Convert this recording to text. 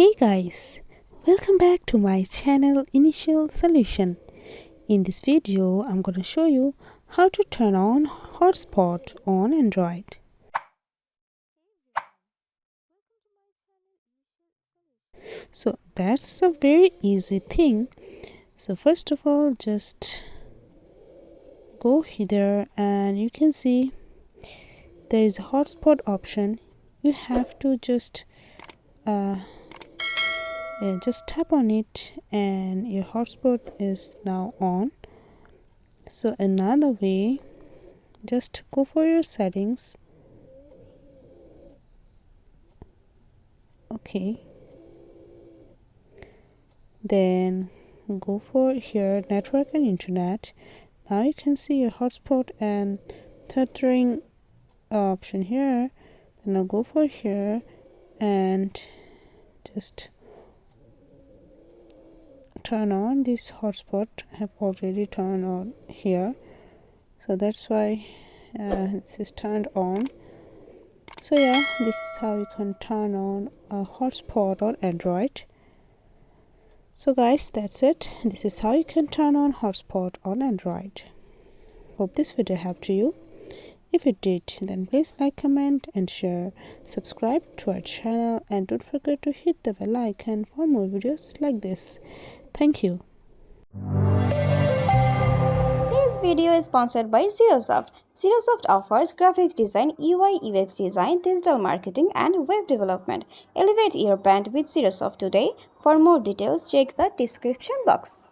Hey guys, welcome back to my channel Initial Solution. In this video, I'm going to show you how to turn on Hotspot on Android. So that's a very easy thing. So first of all, just go here and you can see there is a hotspot option. You have to just tap on it and your hotspot is now on. So another way, just go for your settings. Okay, then go for here network and internet. Now you can see your hotspot and tethering option here. Then I'll go for here and just turn on this hotspot. I have already turned on here, so that's why this is turned on. So yeah, this is how you can turn on a hotspot on Android. So guys, that's it. This is how you can turn on hotspot on Android. Hope this video helped you. If it did, then please like, comment and share. Subscribe to our channel and don't forget to hit the bell icon for more videos like this. Thank you. This video is sponsored by Zerosoft. Zerosoft offers graphic design, UI UX design, digital marketing, and web development. Elevate your brand with Zerosoft today. For more details, check the description box.